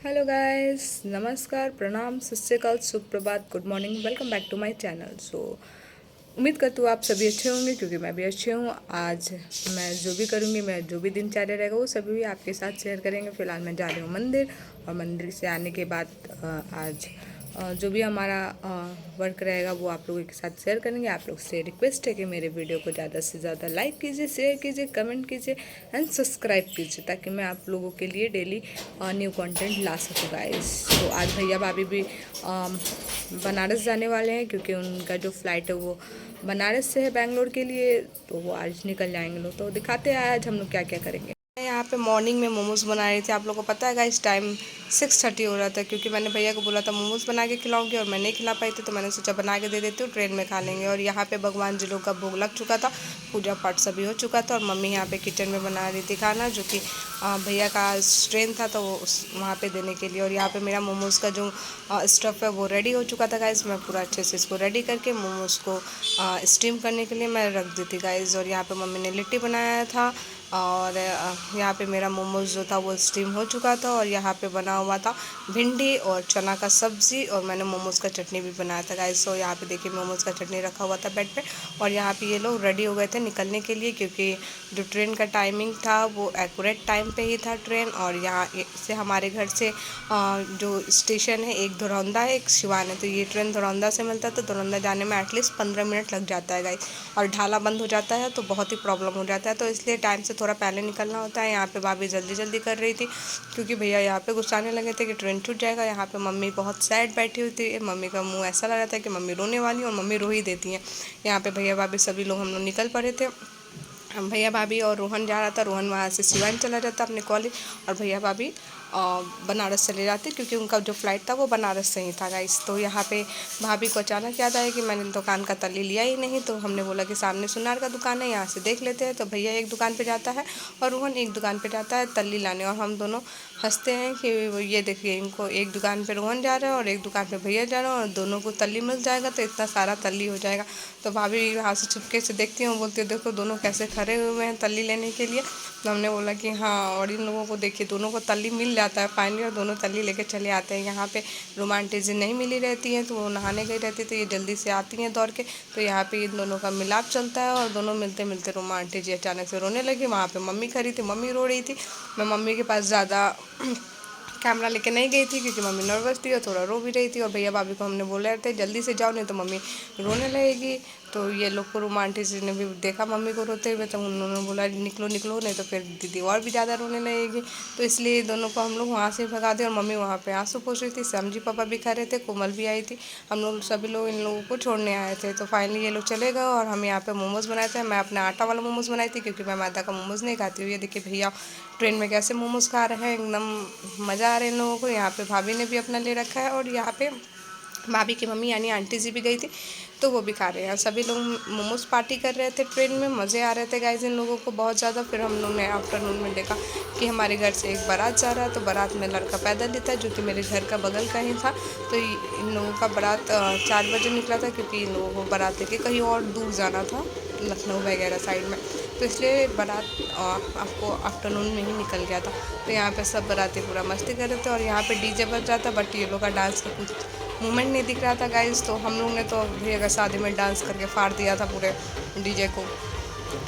Hello guys, नमस्कार, प्रणाम, सत श्री अकाल, सुप्रभात, good morning, welcome back to my channel. उम्मीद करती हूँ आप सभी अच्छे होंगे क्योंकि मैं भी अच्छी हूँ। आज मैं जो भी करूँगी, मैं जो भी दिनचर्या रहेगा वो सभी भी आपके साथ शेयर करेंगे। फिलहाल मैं जा रही हूँ मंदिर और मंदिर से आने के बाद आज जो भी हमारा वर्क रहेगा वो आप लोगों के साथ शेयर करेंगे। आप लोग से रिक्वेस्ट है कि मेरे वीडियो को ज़्यादा से ज़्यादा लाइक कीजिए, शेयर कीजिए, कमेंट कीजिए एंड सब्सक्राइब कीजिए ताकि मैं आप लोगों के लिए डेली न्यू कंटेंट ला सकूँ गाइस। तो आज भैया भाभी भी बनारस जाने वाले हैं क्योंकि उनका जो फ्लाइट है वो बनारस से है बेंगलोर के लिए, तो वो आज निकल जाएंगे लोग। तो दिखाते हैं आज हम लोग क्या क्या करेंगे। मैं यहाँ पे मॉर्निंग में मोमोज़ बना रही थी। आप लोगों को पता है गाइस, टाइम 6:30 हो रहा था क्योंकि मैंने भैया को बोला था मोमोज़ बना के खिलाऊंगी और मैं नहीं खिला पाई थी, तो मैंने सोचा बना के दे देती हूँ, ट्रेन में खा लेंगे। और यहाँ पे भगवान जी लोग का भोग लग चुका था, पूजा पाठ सभी हो चुका था और मम्मी यहाँ पे किचन में बना रही थी खाना, जो कि भैया का ट्रेन था तो उस वहाँ पे देने के लिए। और यहाँ पे मेरा मोमोज़ का जो स्टफ़ है वो रेडी हो चुका था गाइस। मैं पूरा अच्छे से इसको रेडी करके मोमोज़ को स्टीम करने के लिए मैं रख दी थी गाइस। और यहाँ पे मम्मी ने लिट्टी बनाया था और यहाँ पे मेरा मोमोज़ जो था वो स्टीम हो चुका था। और यहाँ पे बना हुआ था भिंडी और चना का सब्ज़ी और मैंने मोमोज़ का चटनी भी बनाया था गाइस। तो यहाँ पे देखिए मोमोज़ का चटनी रखा हुआ था बेड पे। और यहाँ पे ये लोग रेडी हो गए थे निकलने के लिए क्योंकि जो ट्रेन का टाइमिंग था वो एक्यूरेट टाइम पे ही था ट्रेन। और यहाँ से हमारे घर से जो स्टेशन है, एक धुरंधा है, एक सिवान है, तो ये ट्रेन धुरंधा से मिलता है, तो धुरंधा जाने में एटलीस्ट 15 मिनट लग जाता है गाइस। और ढाला बंद हो जाता है तो बहुत ही प्रॉब्लम हो जाता है, तो इसलिए टाइम से थोड़ा पहले निकलना होता है। यहाँ पे भाभी जल्दी जल्दी कर रही थी क्योंकि भैया यहाँ पे गुस्साने लगे थे कि ट्रेन छूट जाएगा। यहाँ पे मम्मी बहुत सैड बैठी हुई थी, मम्मी का मुंह ऐसा लग रहा था कि मम्मी रोने वाली, और मम्मी रो ही देती हैं। यहाँ पे भैया भाभी सभी लोग हम लोग निकल पड़े थे। भैया भाभी और रोहन जा रहा था, रोहन वहाँ से सिवान चला जाता अपने कॉलेज, और भैया भाभी बनारस चले जाते क्योंकि उनका जो फ़्लाइट था वो बनारस से ही था गाइस। तो यहाँ पे भाभी को अचानक याद आया कि मैंने दुकान का तल्ली लिया ही नहीं, तो हमने बोला कि सामने सुनार का दुकान है, यहाँ से देख लेते हैं। तो भैया एक दुकान पे जाता है और रोहन एक दुकान पे जाता है तल्ली लाने, और हम दोनों हंसते हैं कि ये देखिए, इनको एक दुकान पे रोहन जा रहा है और एक दुकान पे भैया जा रहा है और दोनों को तल्ली मिल जाएगा तो इतना सारा तल्ली हो जाएगा। तो भाभी यहाँ से चुपके से देखती हूँ, बोलती है देखो दोनों कैसे खड़े हुए हैं तल्ली लेने के लिए। तो हमने बोला कि हाँ, और इन लोगों को देखिए दोनों को तल्ली मिल जाता है फाइनली, और दोनों तल्ली लेके चले आते हैं। यहाँ पे रुमा आंटी जी नहीं मिली रहती हैं तो वो नहाने गई रहती, तो ये जल्दी से आती हैं दौड़ के। तो यहाँ पे इन दोनों का मिलाप चलता है और दोनों मिलते मिलते रुमा आंटी जी अचानक से रोने लगी। वहाँ पे मम्मी खड़ी थी, मम्मी रो रही थी। मैं मम्मी के पास ज़्यादा कैमरा लेके नहीं गई थी क्योंकि मम्मी नर्वस थी और थोड़ा रो भी रही थी। और भैया भाभी को हमने बोले थे जल्दी से जाओ नहीं तो मम्मी रोने लगेगी। तो ये लोग को रूमा आंटी जी ने भी देखा मम्मी को रोते हुए, तो उन्होंने बोला निकलो निकलो नहीं तो फिर दीदी और भी ज़्यादा रोने लगेगी। तो इसलिए दोनों को हम लोग वहाँ से भगा दिया और मम्मी वहाँ पे आंसू पोंछ रही थी। समझी पापा भी खड़े थे, कोमल भी आई थी, हम लोग सभी लोग इन लोगों को छोड़ने आए थे। तो फाइनली ये लोग चले गए और हम यहाँ पे मोमोज़ बनाए थे। मैं अपने आटा वाला मोमोज़ बनाई थी क्योंकि मैं मैदा का मोमोज़ नहीं खाती हूँ। ये देखिए भैया ट्रेन में कैसे मोमोज़ खा रहे हैं, एकदम मज़ा आ रहा है इन लोगों को। यहाँ पे भाभी ने भी अपना ले रखा है और यहाँ पे भाभी की मम्मी यानी आंटी जी भी गई थी तो वो भी खा रहे हैं। सभी लोग मोमोज़ पार्टी कर रहे थे ट्रेन में, मज़े आ रहे थे गाइस इन लोगों को बहुत ज़्यादा। फिर हम लोग ने आफ्टरनून में देखा कि हमारे घर से एक बारात जा रहा है, तो बारात में लड़का पैदल ही था जो कि मेरे घर का बगल का ही था। तो इन लोगों का बारात 4 बजे निकला था क्योंकि इन लोगों को बारात लेके कहीं और दूर जाना था, लखनऊ वगैरह साइड में, तो इसलिए बारात आपको आफ्टरनून में ही निकल गया था। तो यहाँ पे सब बाराती पूरा मस्ती कर रहे थे और यहाँ पे डीजे बज रहा था, बट ये लोग का डांस का कुछ मूवमेंट नहीं दिख रहा था गाइस। तो हम लोग ने तो भैया का शादी में डांस करके फाड़ दिया था पूरे डीजे को,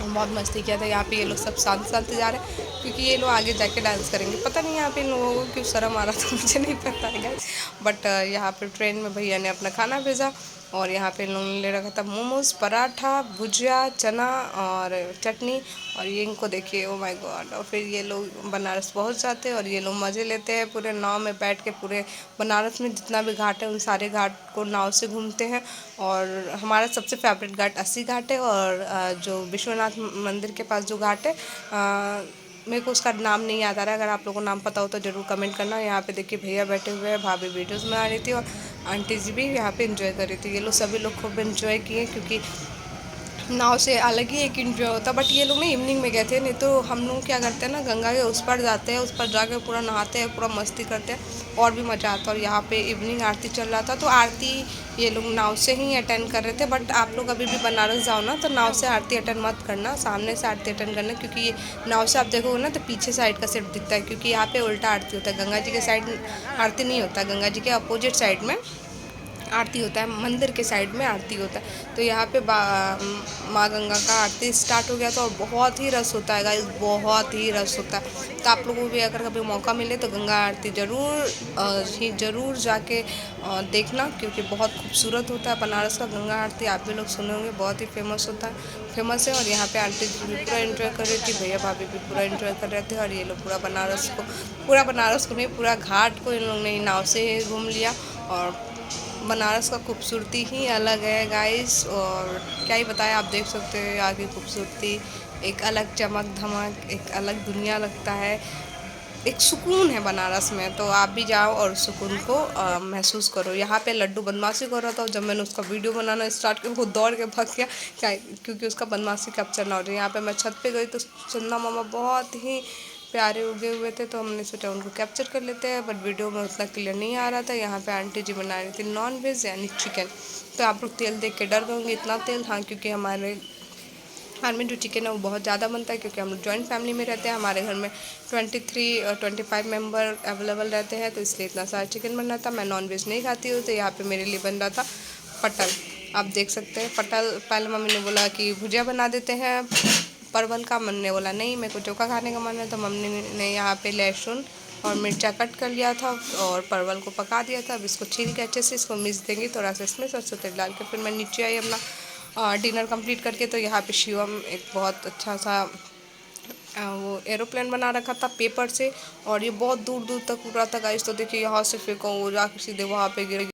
बहुत मस्ती किया था। यहाँ पे ये लोग सब शांत शांत जा रहे हैं क्योंकि ये लोग आगे जाके डांस करेंगे। पता नहीं यहाँ पे इन लोगों को क्यों शर्म आ रहा था, मुझे नहीं पता है गाइस। बट यहाँ पे ट्रेन में भैया ने अपना खाना भेजा और यहाँ पे इन लोगों ने ले रखा था मोमोज़, पराठा, भुजिया, चना और चटनी। और ये इनको देखिए, ओ माय गॉड। और फिर ये लोग बनारस पहुँच जाते हैं और ये लोग मज़े लेते हैं, पूरे नाव में बैठ के पूरे बनारस में जितना भी घाट है उन सारे घाट को नाव से घूमते हैं। और हमारा सबसे फेवरेट घाट अस्सी घाट है, और जो विश्वनाथ मंदिर के पास जो घाट है, मेरे को उसका नाम नहीं याद आ रहा है, अगर आप लोगों को नाम पता हो तो ज़रूर कमेंट करना। यहाँ पे देखिए भैया बैठे हुए हैं, भाभी वीडियोज़ बना रही थी और आंटी जी भी यहाँ पे एंजॉय कर रही थी। ये लोग सभी लोग खूब एंजॉय किए क्योंकि नाव से अलग ही एक इंजॉय होता है। बट ये लोग ना इवनिंग में गए थे, नहीं तो हम लोग क्या करते हैं ना, गंगा के उस पर जाते हैं, उस पर जाके पूरा नहाते हैं, पूरा मस्ती करते हैं और भी मज़ा आता है। और यहाँ पे इवनिंग आरती चल रहा था, तो आरती ये लोग नाव से ही अटेंड कर रहे थे। बट आप लोग अभी भी बनारस जाओ ना, तो नाव से आरती अटेंड मत करना, सामने से आरती अटेंड करना, क्योंकि ये नाव से आप देखोगे ना तो पीछे साइड का सेट दिखता है, क्योंकि यहाँ पे उल्टा आरती होता है। गंगा जी के साइड आरती नहीं होता, गंगा जी के अपोजिट साइड में आरती होता है, मंदिर के साइड में आरती होता है। तो यहाँ पे माँ गंगा का आरती स्टार्ट हो गया था और बहुत ही रस होता है गाइस, बहुत ही रस होता है। तो आप लोगों को भी अगर कभी मौका मिले तो गंगा आरती ज़रूर जाके देखना, क्योंकि बहुत खूबसूरत होता है बनारस का गंगा आरती। आप भी लोग सुने होंगे, बहुत ही फेमस होता है, फेमस है। और यहाँ पे आंटी जी भी पूरा एंजॉय कर रही थी, भैया भाभी भी पूरा एंजॉय कर रहे थे। और ये लोग पूरा बनारस को नहीं, पूरा घाट को इन लोग ने नाव से घूम लिया। और बनारस का खूबसूरती ही अलग है गाइस, और क्या ही बताएं, आप देख सकते हो यहाँ की खूबसूरती, एक अलग चमक धमक, एक अलग दुनिया लगता है, एक सुकून है बनारस में। तो आप भी जाओ और सुकून को महसूस करो। यहाँ पे लड्डू बदमाशी कर रहा था, जब मैंने उसका वीडियो बनाना स्टार्ट किया वो दौड़ के भाग गया, क्या, क्योंकि उसका बदमाशी कैप्चर ना हो रही। यहाँ पे मैं छत पे गई तो चंदा मामा बहुत ही प्यारे उगे हुए थे, तो हमने सोचा उनको कैप्चर कर लेते हैं, बट वीडियो में उतना क्लियर नहीं आ रहा था। यहाँ पे आंटी जी बना रही थी नॉन वेज यानी चिकन। तो आप लोग तेल देख के डर गए होंगे, इतना तेल, हाँ, क्योंकि हमारे घर में जो चिकन है वो बहुत ज़्यादा बनता है, क्योंकि हम लोग जॉइंट फैमिली में रहते हैं। हमारे घर में 23 और 25 मेंबर अवेलेबल रहते हैं, तो इसलिए इतना सारा चिकन बन रहा था। मैं नॉन वेज नहीं खाती हूँ, तो यहाँ पे मेरे लिए बन रहा था पटल। आप देख सकते हैं पटल, पहले मम्मी ने बोला कि भुजिया बना देते हैं परवल का, मम्मी ने बोला नहीं मेरे को चोखा खाने का मन है, तो मम्मी ने यहाँ पे लहसुन और मिर्चा कट कर लिया था और परवल को पका दिया था। अब इसको छील के अच्छे से इसको मिक्स देंगी, थोड़ा सा इसमें सरसों तेल डाल के। फिर मैं नीचे आई अपना डिनर कंप्लीट करके। तो यहाँ पे शिवम एक बहुत अच्छा सा वो एरोप्लेन बना रखा था पेपर से, और ये बहुत दूर दूर तक उड़ रहा था गाइस। तो देखिए यहाँ से फेंका, वो जाके सीधे वहाँ पे गिर